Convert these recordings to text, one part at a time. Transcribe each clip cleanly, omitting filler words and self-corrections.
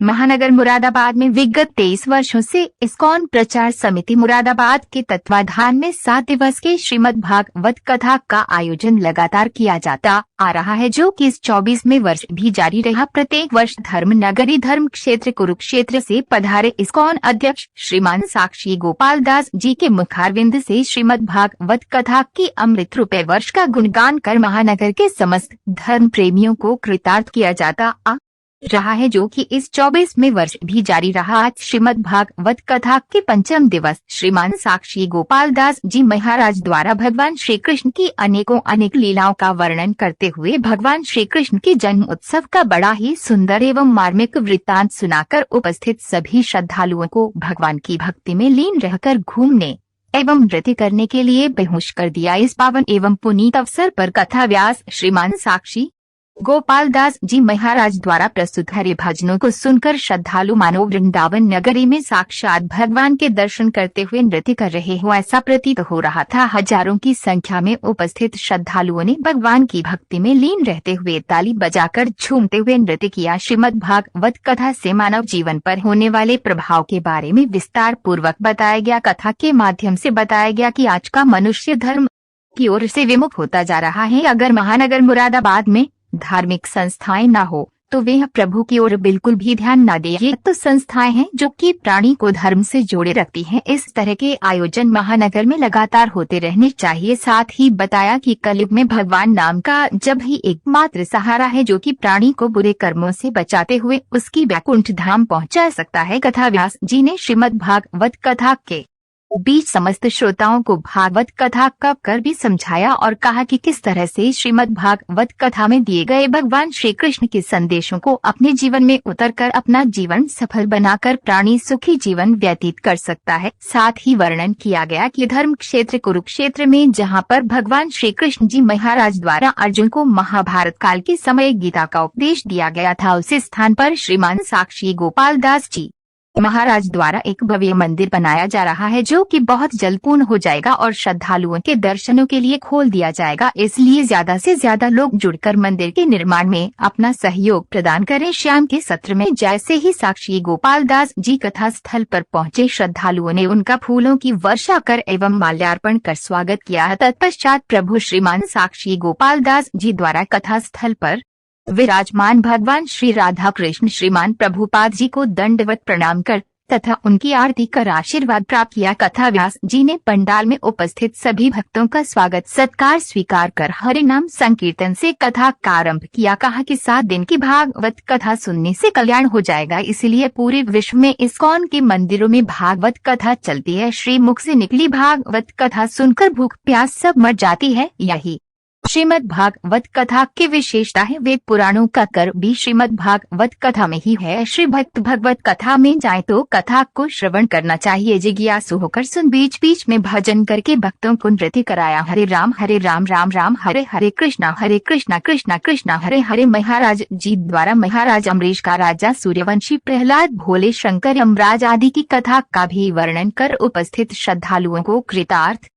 महानगर मुरादाबाद में विगत 23 वर्षों से इस्कॉन प्रचार समिति मुरादाबाद के तत्वाधान में 7 दिवस के श्रीमद् भागवत कथा का आयोजन लगातार किया जाता आ रहा है, जो कि इस 24वें वर्ष भी जारी रहा। प्रत्येक वर्ष धर्म नगरी धर्म क्षेत्र कुरुक्षेत्र से पधारे इस्कॉन अध्यक्ष श्रीमान साक्षी गोपाल दास जी के मुखारविंद से श्रीमद् भागवत कथा की अमृत रूपे वर्ष का गुणगान कर महानगर के समस्त धर्म प्रेमियों को कृतार्थ किया जाता आ रहा है, जो कि इस 24वें वर्ष भी जारी रहा। आज श्रीमद् भागवत कथा के पंचम दिवस श्रीमान साक्षी गोपाल दास जी महाराज द्वारा भगवान श्री कृष्ण की अनेक लीलाओं का वर्णन करते हुए भगवान श्री कृष्ण के जन्म उत्सव का बड़ा ही सुंदर एवं मार्मिक वृत्तांत सुनाकर उपस्थित सभी श्रद्धालुओं को भगवान की भक्ति में लीन रहकर घूमने एवं नृत्य करने के लिए बेहोश कर दिया। इस पावन एवं पुनीत अवसर पर कथा व्यास श्रीमान साक्षी गोपाल दास जी महाराज द्वारा प्रस्तुत हरि भजनों को सुनकर श्रद्धालु मानो वृंदावन नगरी में साक्षात भगवान के दर्शन करते हुए नृत्य कर रहे हो, ऐसा प्रतीत हो रहा था। हजारों की संख्या में उपस्थित श्रद्धालुओं ने भगवान की भक्ति में लीन रहते हुए ताली बजाकर झूमते हुए नृत्य किया। श्रीमद् भागवत कथा से मानव जीवन पर होने वाले प्रभाव के बारे में विस्तार पूर्वक बताया गया। कथा के माध्यम से बताया गया कि आज का मनुष्य धर्म की ओर से विमुख होता जा रहा है। अगर महानगर मुरादाबाद में धार्मिक संस्थाएं न हो तो वे प्रभु की ओर बिल्कुल भी ध्यान न दे। ये तो संस्थाएं हैं जो कि प्राणी को धर्म से जोड़े रखती हैं। इस तरह के आयोजन महानगर में लगातार होते रहने चाहिए। साथ ही बताया कि कलयुग में भगवान नाम का जब ही एकमात्र सहारा है, जो कि प्राणी को बुरे कर्मों से बचाते हुए उसकी वैकुंठ धाम पहुंचा सकता है। कथा व्यास जी ने श्रीमद् भागवत कथा के बीच समस्त श्रोताओं को भागवत कथा का कर भी समझाया और कहा कि किस तरह से श्रीमद् भागवत कथा में दिए गए भगवान श्री कृष्ण के संदेशों को अपने जीवन में उतरकर अपना जीवन सफल बनाकर प्राणी सुखी जीवन व्यतीत कर सकता है। साथ ही वर्णन किया गया कि धर्म क्षेत्र कुरुक्षेत्र में जहाँ पर भगवान श्री कृष्ण जी महाराज द्वारा अर्जुन को महाभारत काल के समय गीता का उपदेश दिया गया था, उस स्थान पर श्रीमान साक्षी गोपाल दास जी महाराज द्वारा एक भव्य मंदिर बनाया जा रहा है, जो कि बहुत जल्द पूर्ण हो जाएगा और श्रद्धालुओं के दर्शनों के लिए खोल दिया जाएगा। इसलिए ज्यादा से ज्यादा लोग जुड़कर मंदिर के निर्माण में अपना सहयोग प्रदान करें। शाम के सत्र में जैसे ही साक्षी गोपाल दास जी कथा स्थल पर पहुंचे, श्रद्धालुओं ने उनका फूलों की वर्षा कर एवं माल्यार्पण कर स्वागत किया। तत्पश्चात प्रभु श्रीमान साक्षी गोपाल दास जी द्वारा कथा स्थल पर विराजमान भगवान श्री राधा कृष्ण श्रीमान प्रभुपाद जी को दंडवत प्रणाम कर तथा उनकी आरती कर आशीर्वाद प्राप्त किया। कथा व्यास जी ने पंडाल में उपस्थित सभी भक्तों का स्वागत सत्कार स्वीकार कर हरि नाम संकीर्तन से कथा का आरंभ किया। कहा कि 7 दिन की भागवत कथा सुनने से कल्याण हो जाएगा, इसलिए पूरे विश्व में इस्कॉन के मंदिरों में भागवत कथा चलती है। श्री मुख से निकली भागवत कथा सुनकर भूख प्यास सब मर जाती है। यही श्रीमद् भागवत कथा की विशेषता है। वेद पुराणों का कर भी श्रीमद् भागवत कथा में ही है। श्री भक्त भगवत कथा में जाए तो कथा को श्रवण करना चाहिए, जिज्ञासु होकर सुन। बीच बीच में भजन करके भक्तों को नृत्य कराया। हरे राम राम राम हरे हरे कृष्णा कृष्णा कृष्णा हरे हरे। महाराज जी द्वारा महाराज अमरीश का राजा सूर्यवंशी प्रहलाद भोले शंकर यमराज आदि की कथा का भी वर्णन कर उपस्थित श्रद्धालुओं को कृतार्थ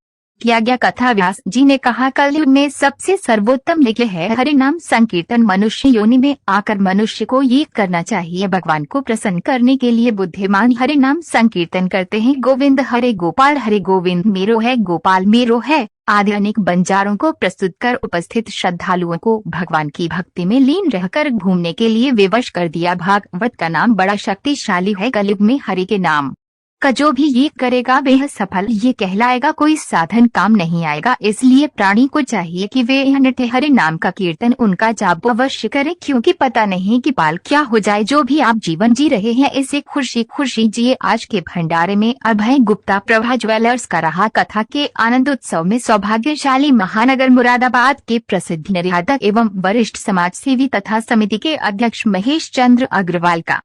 किया गया। कथा व्यास जी ने कहा, कलयुग में सबसे सर्वोत्तम यज्ञ है हरि नाम संकीर्तन। मनुष्य योनि में आकर मनुष्य को ये करना चाहिए। भगवान को प्रसन्न करने के लिए बुद्धिमान हरि नाम संकीर्तन करते हैं। गोविंद हरे गोविंद मेरो है, गोपाल मेरो है आदि अनेक बंजारों को प्रस्तुत कर उपस्थित श्रद्धालुओं को भगवान की भक्ति में लीन रहकर घूमने के लिए विवश कर दिया। भागवत का नाम बड़ा शक्तिशाली है। कलयुग में हरि के नाम का जो भी ये करेगा वह सफल ये कहलाएगा, कोई साधन काम नहीं आएगा। इसलिए प्राणी को चाहिए कि वे यह नित्य हरि नाम का कीर्तन उनका जाप अवश्य करें, क्योंकि पता नहीं कि पाल क्या हो जाए। जो भी आप जीवन जी रहे हैं इसे खुशी जिए। आज के भंडारे में अभय गुप्ता प्रभा ज्वेलर्स का रहा कथा के आनंद उत्सव में सौभाग्यशाली महानगर मुरादाबाद के प्रसिद्ध निर्यातक एवं वरिष्ठ समाज सेवी तथा समिति के अध्यक्ष महेश चंद्र अग्रवाल का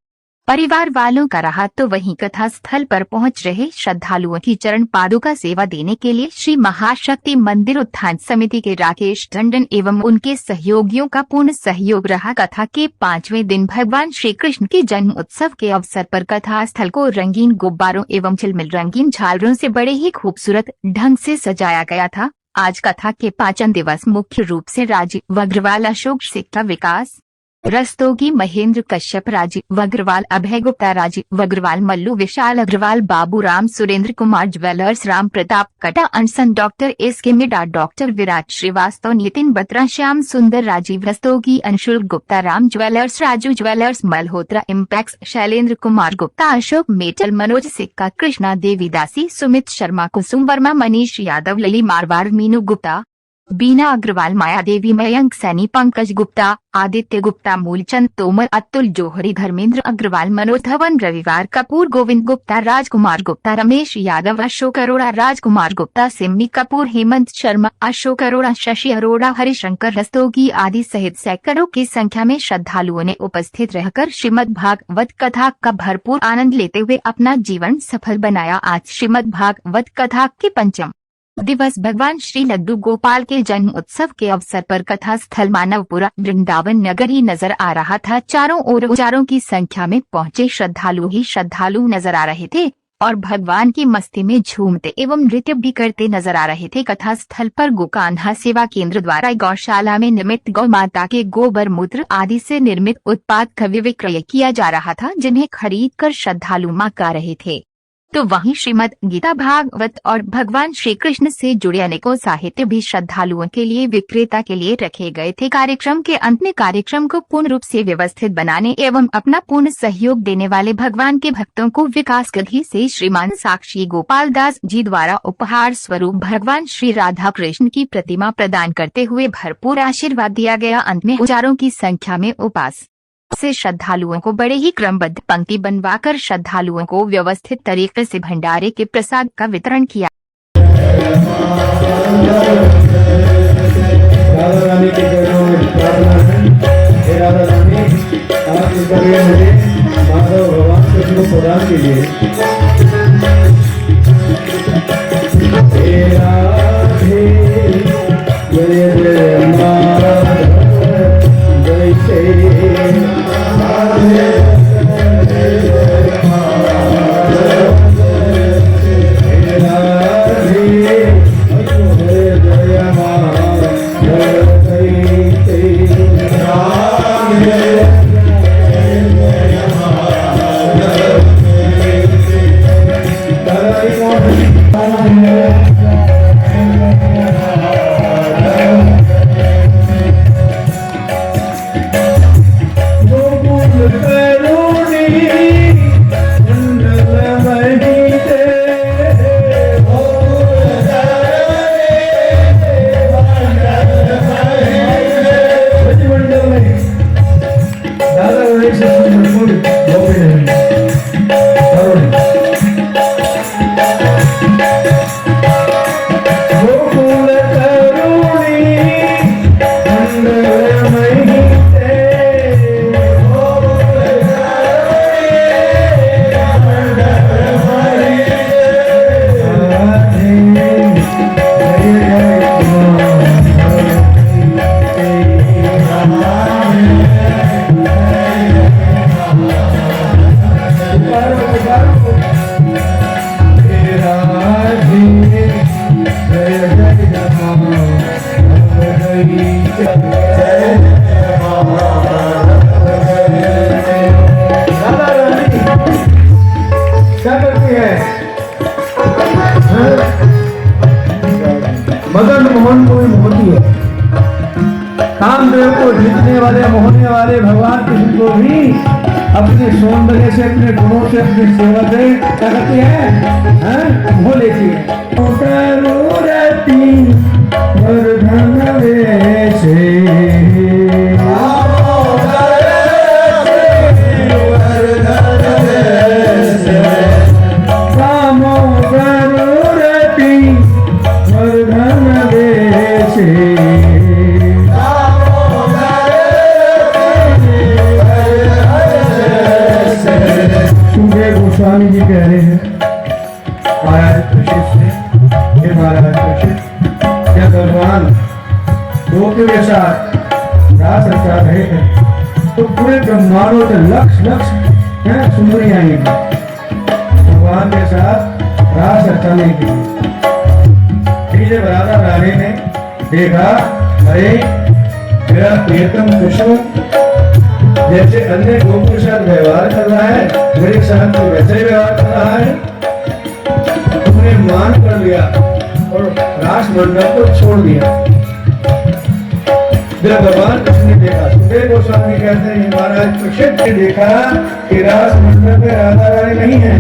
परिवार वालों का रहा। तो वहीं कथा स्थल पर पहुंच रहे श्रद्धालुओं की चरण पादुका सेवा देने के लिए श्री महाशक्ति मंदिर उत्थान समिति के राकेश टंडन एवं उनके सहयोगियों का पूर्ण सहयोग रहा। कथा के 5वें दिन भगवान श्री कृष्ण के जन्म उत्सव के अवसर पर कथा स्थल को रंगीन गुब्बारों एवं झिलमिल रंगीन झालरों से बड़े ही खूबसूरत ढंग से सजाया गया था। आज कथा के 5वें दिवस मुख्य रूप से राजीव अग्रवाल, अशोक सिक्का, विकास रस्तोगी, महेंद्र कश्यप, राजीव अग्रवाल, अभय गुप्ता, राजीव अग्रवाल, मल्लू, विशाल अग्रवाल, बाबूराम, सुरेंद्र कुमार ज्वेलर्स, राम प्रताप कटा, अनसन, doctor S K Midha, doctor Virat Srivastava, Nitin Batra, Shyam Sundar, Rajeev Rastogi, Anshul Gupta, Ram jewellers, Raju jewellers, Malhotra impex, Shailendra Kumar Gupta, Ashok metal, Manoj Sikka, Krishna देवी दासी, सुमित शर्मा, कुसुम वर्मा, मनीष यादव, लली मारवाड़, मीनू गुप्ता, बीना अग्रवाल, माया देवी, मयंक सैनी, पंकज गुप्ता, आदित्य गुप्ता, मूलचंद तोमर, अतुल जौहरी, धर्मेंद्र अग्रवाल, मनोज धवन, रविवार कपूर, गोविंद गुप्ता, राजकुमार गुप्ता, रमेश यादव, अशोक अरोड़ा, राजकुमार गुप्ता, सिम्मी कपूर, हेमंत शर्मा, अशोक अरोड़ा, शशि अरोड़ा, हरिशंकर रस्तोगी आदि सहित सैकड़ों की संख्या में श्रद्धालुओं ने उपस्थित रहकर श्रीमद् भागवत कथा का भरपूर आनंद लेते हुए अपना जीवन सफल बनाया। आज श्रीमद् भागवत कथा के पंचम दिवस भगवान श्री लड्डू गोपाल के जन्म उत्सव के अवसर पर कथा स्थल मानवपुरा वृंदावन नगर ही नजर आ रहा था। चारों ओर हजारों की संख्या में पहुंचे श्रद्धालु ही श्रद्धालु नजर आ रहे थे और भगवान की मस्ती में झूमते एवं नृत्य भी करते नजर आ रहे थे। कथा स्थल पर गोकान्हा सेवा केंद्र द्वारा गौशाला में निर्मित गौ माता के गोबर मूत्र आदि से निर्मित उत्पाद का विक्रय किया जा रहा था, जिन्हें खरीद कर श्रद्धालु मां गा रहे थे। तो वहीं श्रीमद् गीता भागवत और भगवान श्री कृष्ण से जुड़े अनेकों साहित्य भी श्रद्धालुओं के लिए विक्रेता के लिए रखे गए थे। कार्यक्रम के अंत में कार्यक्रम को पूर्ण रूप से व्यवस्थित बनाने एवं अपना पूर्ण सहयोग देने वाले भगवान के भक्तों को विकास गढ़ी से श्रीमान साक्षी गोपाल दास जी द्वारा उपहार स्वरूप भगवान श्री राधा कृष्ण की प्रतिमा प्रदान करते हुए भरपूर आशीर्वाद दिया गया। अंत में हजारों की संख्या में उपास से श्रद्धालुओं को बड़े ही क्रमबद्ध पंक्ति बनवाकर श्रद्धालुओं को व्यवस्थित तरीके से भंडारे के प्रसाद का वितरण किया। मदन मोहन कोई मोहती है, कामदेव को जीतने वाले मोहने वाले भगवान कृष्ण को भी अपने सौंदर्य से, अपने गुणों से, अपनी सेवा से क्या करती है, वो लेती है। स्वामी जी कह रहे हैं महाराज परीक्षित से, हे महाराज परीक्षित, क्या भगवान गोपियों के साथ रास रचा रहे हैं तो पूरे ब्रह्मांडों से लक्ष लक्ष सुंदरी आएंगी भगवान के साथ रास रचाने की। धीरे बराबर रानी ने देखा, अरे मेरा प्रियतम कृष्ण जैसे अन्य गोपों के साथ व्यवहार कर रहा है, मेरे साथ तो वैसे ही व्यवहार कर रहा है। तुमने मान कर लिया और रास मंडल को छोड़ दिया। जब भगवान कृष्ण ने देखा, सुखदेव गोस्वामी कहते हैं महाराज परीक्षित ने देखा कि रास मंडल में राधा रानी नहीं है,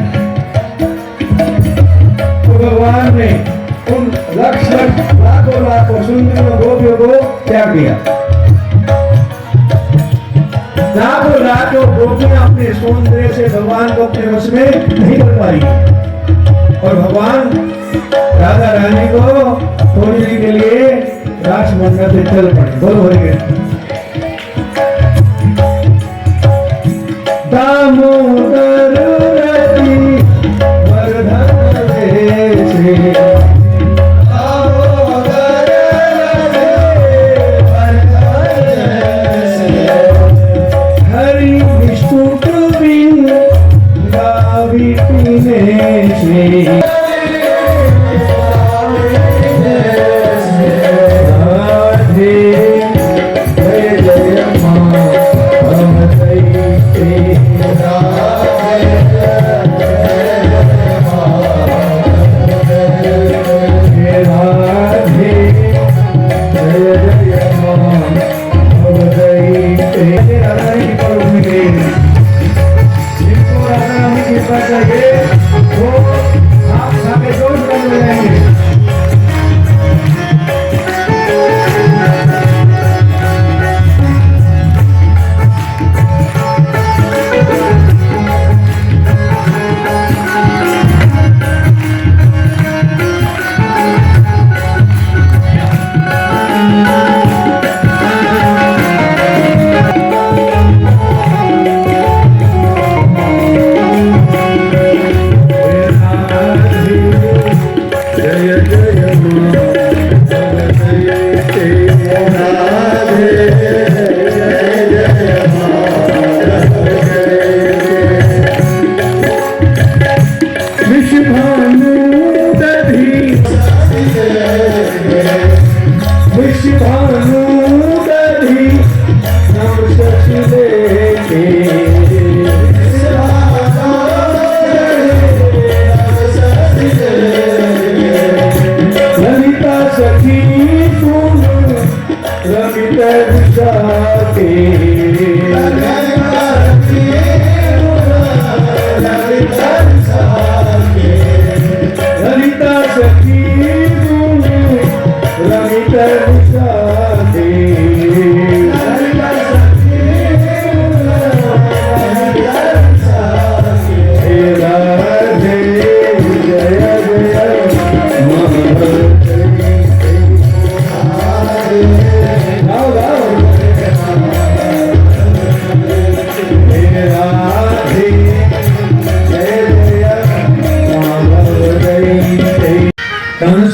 तो भगवान ने उन लक्ष लाखों लाखों सुंदर गोपियों को त्याग दिया। लाखों लाखों गोपियां अपने सौंदर्य से भगवान को अपने वश में नहीं कर पाई और भगवान राधा रानी को खोजने के लिए रास मंडल से चल पड़े। बोल हो गए दामोदर रति वर्धन देशे, हरि विष्णु प्रवीण गावी पीने से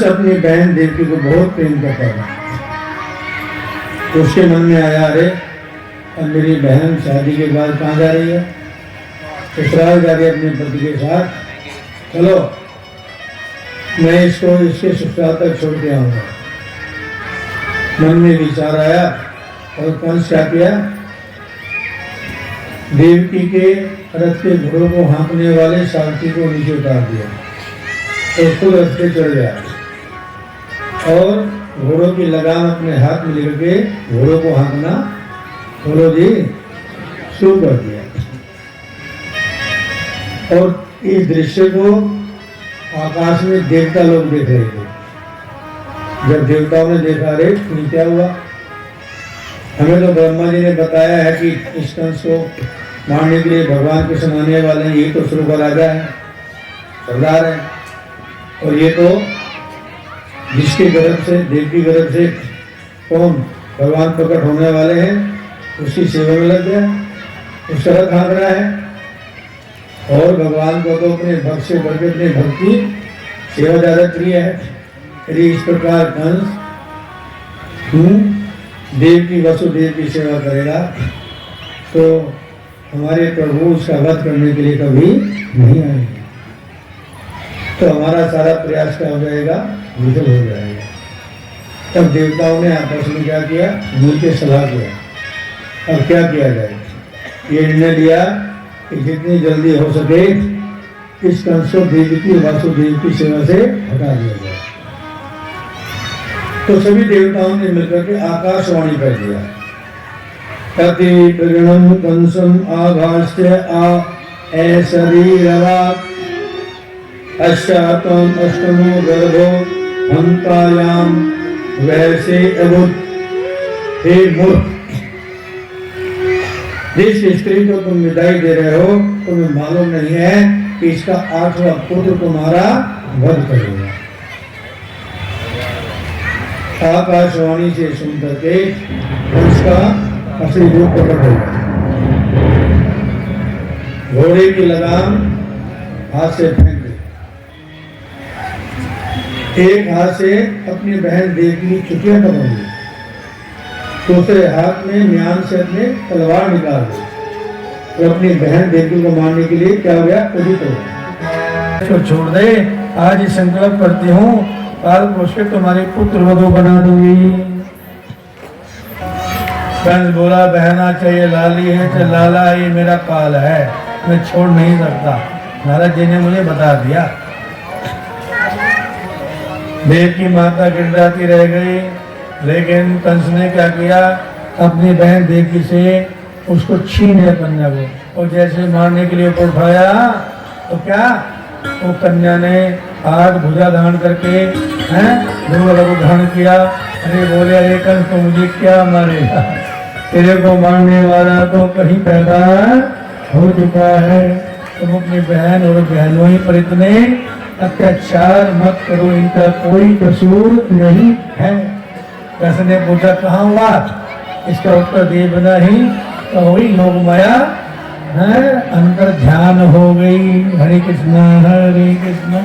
अपनी बहन देवकी को बहुत प्रेम करता था। उसके मन में आया, अरे अब मेरी बहन शादी के बाद कहाँ जा रही है, ससुराल जा रही है अपने पति के साथ, चलो मैं इसको इसके ससुराल तक छोड़ के आऊंगा। मन में विचार आया और कंस क्या किया, देवकी के रथ के घोड़ों को हाँकने वाले सारथी को नीचे उतार दिया और खुद रथ पे चढ़ गया और घोड़ों की लगाम अपने हाथ में लेकर के घोड़ों को हाँकना घोड़ों जी शुरू कर दिया। और इस दृश्य को आकाश में देवता लोग देख रहे थे। जब देवताओं ने देखा, रे ये क्या हुआ, हमें तो ब्रह्मा जी ने बताया है कि इस कंस को मारने के लिए भगवान के समाने वाले हैं, ये तो शुरू का राजा है, सरदार है, और ये तो जिसके गर्भ से देवकी गर्भ से कौन भगवान प्रकट होने वाले हैं उसकी सेवा में लग गया, उसका रथ हाँक रहा है और भगवान को तो अपने भक्त से बढ़ के अपने भक्ति सेवा ज्यादा प्रिय है। यदि इस प्रकार कंस देव की वसुदेव की सेवा करेगा तो हमारे प्रभु उसका वध करने के लिए कभी नहीं आएंगे, तो हमारा सारा प्रयास क्या हो जाएगा, विफल हो जाएगा। तब देवताओं ने आपस में क्या किया, मिलकर सलाह किया अब क्या किया जाए। ये निर्णय लिया कि जितनी जल्दी हो सके इस कंस को देवी की वासुदेव की सेवा से हटा दिया जाए। तो सभी देवताओं ने मिलकर के आकाशवाणी कर दिया, कति विगणम कंसम आभाष्य आ शरीरवात् अष्टातम अष्टमो गर्भो हंतायाम वैसे अबुद्ध। हे मूर्ख, जिस स्त्री को तुम विदाई दे रहे हो तुम्हें मालूम नहीं है कि इसका 8वां पुत्र तुम्हारा वध करेगा। आकाशवाणी से सुनकर के उसका असली रूप प्रकट होगा। घोड़े की लगाम हाथ से फेंक दी, एक हाथ से अपनी बहन देव की चुटिया पकड़ ली, दूसरे हाथ में म्यान से अपने तलवार निकाल दी और अपनी बहन देवी को मारने के लिए क्या हो गया, उदित हो गया। इसको छोड़ दे, आज ही संकल्प करती हूँ, काल को उसके तुम्हारे पुत्र वधू बना दूंगी। कंस बोला, बहना चाहिए लाली है चाहे लाला, ये मेरा काल है, मैं छोड़ नहीं सकता। नारद जी ने मुझे बता दिया। देव की माता गिड़गिड़ाती रह गई, लेकिन कंस ने क्या किया, अपनी बहन देवकी से उसको छीन लिया कन्या को, और जैसे मारने के लिए ऊपर उठाया तो क्या, वो कन्या ने हाथ भुजा धारण करके दोनों को धारण किया। अरे बोले, अरे कंस तो मुझे क्या मारेगा, तेरे को मारने वाला तो कहीं पैदा हो चुका है। तुम अपनी बहन और बहनों पर इतने अत्याचार मत करो, इनका कोई कसूर नहीं है। कंस ने पूछा, कहाँ हुआ? इसका उत्तर दिए बिना ही तो वही लोग माया है, अंदर ध्यान हो गई। हरे कृष्णा हरे कृष्णा।